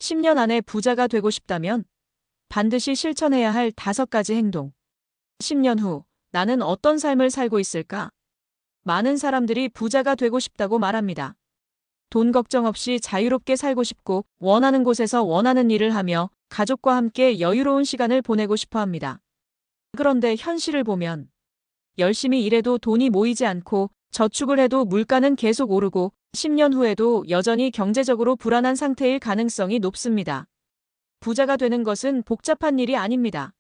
10년 안에 부자가 되고 싶다면 반드시 실천해야 할 5가지 행동. 10년 후 나는 어떤 삶을 살고 있을까? 많은 사람들이 부자가 되고 싶다고 말합니다. 돈 걱정 없이 자유롭게 살고 싶고 원하는 곳에서 원하는 일을 하며 가족과 함께 여유로운 시간을 보내고 싶어 합니다. 그런데 현실을 보면 열심히 일해도 돈이 모이지 않고 저축을 해도 물가는 계속 오르고 10년 후에도 여전히 경제적으로 불안한 상태일 가능성이 높습니다. 부자가 되는 것은 복잡한 일이 아닙니다.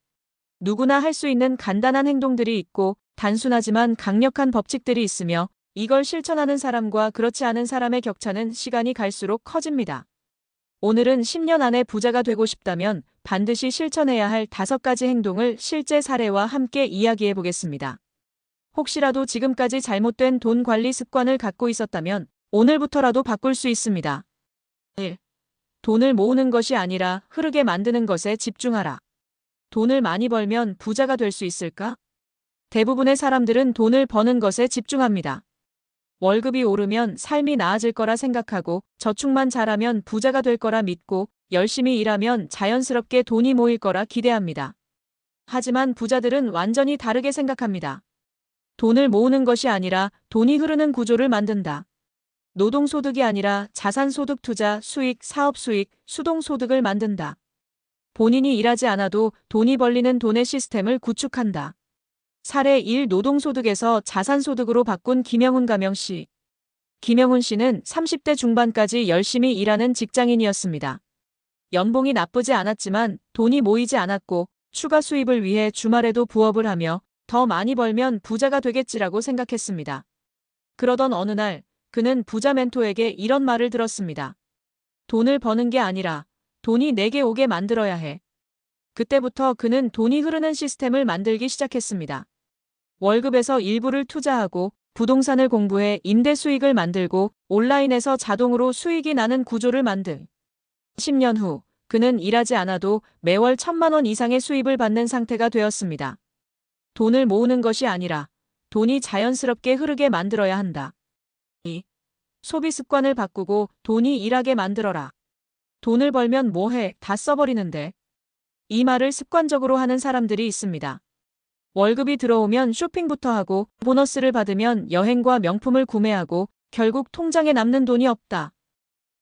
누구나 할 수 있는 간단한 행동들이 있고 단순하지만 강력한 법칙들이 있으며 이걸 실천하는 사람과 그렇지 않은 사람의 격차는 시간이 갈수록 커집니다. 오늘은 10년 안에 부자가 되고 싶다면 반드시 실천해야 할 5가지 행동을 실제 사례와 함께 이야기해 보겠습니다. 혹시라도 지금까지 잘못된 돈 관리 습관을 갖고 있었다면 오늘부터라도 바꿀 수 있습니다. 1. 돈을 모으는 것이 아니라 흐르게 만드는 것에 집중하라. 돈을 많이 벌면 부자가 될 수 있을까? 대부분의 사람들은 돈을 버는 것에 집중합니다. 월급이 오르면 삶이 나아질 거라 생각하고 저축만 잘하면 부자가 될 거라 믿고 열심히 일하면 자연스럽게 돈이 모일 거라 기대합니다. 하지만 부자들은 완전히 다르게 생각합니다. 돈을 모으는 것이 아니라 돈이 흐르는 구조를 만든다. 노동소득이 아니라 자산소득 투자, 수익, 사업수익, 수동소득을 만든다. 본인이 일하지 않아도 돈이 벌리는 돈의 시스템을 구축한다. 사례 1. 노동소득에서 자산소득으로 바꾼 김영훈 가명씨. 김영훈 씨는 30대 중반까지 열심히 일하는 직장인이었습니다. 연봉이 나쁘지 않았지만 돈이 모이지 않았고 추가 수입을 위해 주말에도 부업을 하며 더 많이 벌면 부자가 되겠지라고 생각했습니다. 그러던 어느 날 그는 부자 멘토에게 이런 말을 들었습니다. 돈을 버는 게 아니라 돈이 내게 오게 만들어야 해. 그때부터 그는 돈이 흐르는 시스템을 만들기 시작했습니다. 월급에서 일부를 투자하고 부동산을 공부해 임대 수익을 만들고 온라인에서 자동으로 수익이 나는 구조를 만들. 10년 후 그는 일하지 않아도 매월 1,000만 원 이상의 수입을 받는 상태가 되었습니다. 돈을 모으는 것이 아니라 돈이 자연스럽게 흐르게 만들어야 한다. 2. 소비 습관을 바꾸고 돈이 일하게 만들어라. 돈을 벌면 뭐해? 다 써버리는데. 이 말을 습관적으로 하는 사람들이 있습니다. 월급이 들어오면 쇼핑부터 하고 보너스를 받으면 여행과 명품을 구매하고 결국 통장에 남는 돈이 없다.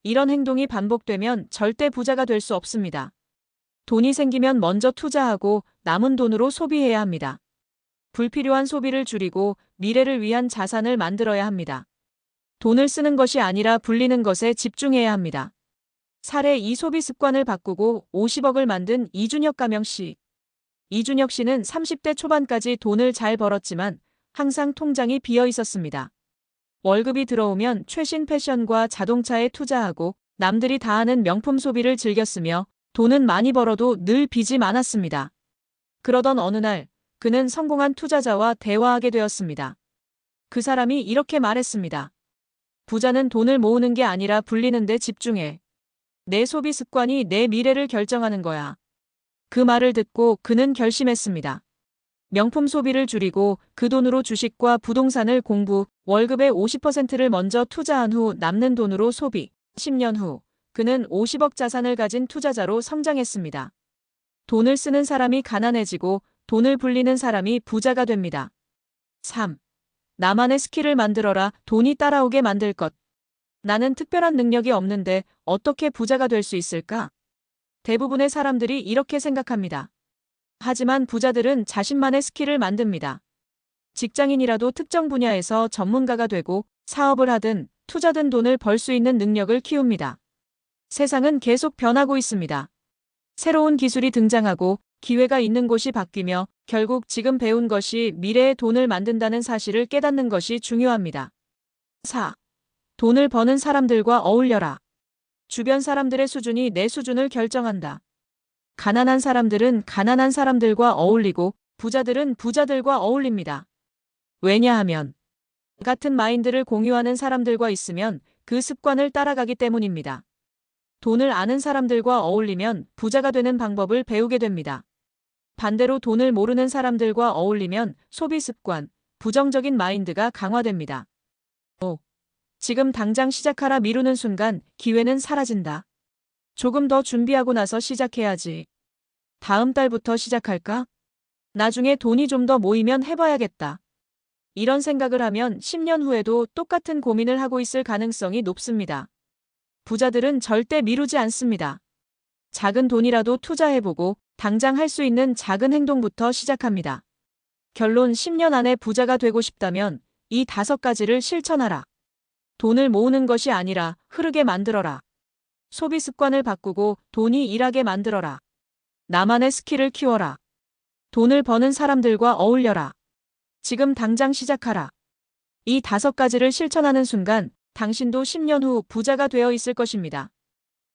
이런 행동이 반복되면 절대 부자가 될 수 없습니다. 돈이 생기면 먼저 투자하고 남은 돈으로 소비해야 합니다. 불필요한 소비를 줄이고 미래를 위한 자산을 만들어야 합니다. 돈을 쓰는 것이 아니라 불리는 것에 집중해야 합니다. 사례 2. 소비 습관을 바꾸고 50억을 만든 이준혁 가명씨. 이준혁 씨는 30대 초반까지 돈을 잘 벌었지만 항상 통장이 비어 있었습니다. 월급이 들어오면 최신 패션과 자동차에 투자하고 남들이 다 하는 명품 소비를 즐겼으며 돈은 많이 벌어도 늘 빚이 많았습니다. 그러던 어느 날 그는 성공한 투자자와 대화하게 되었습니다. 그 사람이 이렇게 말했습니다. 부자는 돈을 모으는 게 아니라 불리는 데 집중해. 내 소비 습관이 내 미래를 결정하는 거야. 그 말을 듣고 그는 결심했습니다. 명품 소비를 줄이고 그 돈으로 주식과 부동산을 공부, 월급의 50%를 먼저 투자한 후 남는 돈으로 소비. 10년 후 그는 50억 자산을 가진 투자자로 성장했습니다. 돈을 쓰는 사람이 가난해지고 돈을 불리는 사람이 부자가 됩니다. 3. 나만의 스킬을 만들어라. 돈이 따라오게 만들 것. 나는 특별한 능력이 없는데 어떻게 부자가 될 수 있을까? 대부분의 사람들이 이렇게 생각합니다. 하지만 부자들은 자신만의 스킬을 만듭니다. 직장인이라도 특정 분야에서 전문가가 되고 사업을 하든 투자든 돈을 벌 수 있는 능력을 키웁니다. 세상은 계속 변하고 있습니다. 새로운 기술이 등장하고 기회가 있는 곳이 바뀌며 결국 지금 배운 것이 미래의 돈을 만든다는 사실을 깨닫는 것이 중요합니다. 4. 돈을 버는 사람들과 어울려라. 주변 사람들의 수준이 내 수준을 결정한다. 가난한 사람들은 가난한 사람들과 어울리고 부자들은 부자들과 어울립니다. 왜냐하면 같은 마인드를 공유하는 사람들과 있으면 그 습관을 따라가기 때문입니다. 돈을 아는 사람들과 어울리면 부자가 되는 방법을 배우게 됩니다. 반대로 돈을 모르는 사람들과 어울리면 소비 습관, 부정적인 마인드가 강화됩니다. 5. 지금 당장 시작하라 미루는 순간 기회는 사라진다. 조금 더 준비하고 나서 시작해야지. 다음 달부터 시작할까? 나중에 돈이 좀 더 모이면 해봐야겠다. 이런 생각을 하면 10년 후에도 똑같은 고민을 하고 있을 가능성이 높습니다. 부자들은 절대 미루지 않습니다. 작은 돈이라도 투자해보고 당장 할 수 있는 작은 행동부터 시작합니다. 결론 10년 안에 부자가 되고 싶다면 이 5가지를 실천하라. 돈을 모으는 것이 아니라 흐르게 만들어라. 소비 습관을 바꾸고 돈이 일하게 만들어라. 나만의 스킬을 키워라. 돈을 버는 사람들과 어울려라. 지금 당장 시작하라. 이 5가지를 실천하는 순간 당신도 10년 후 부자가 되어 있을 것입니다.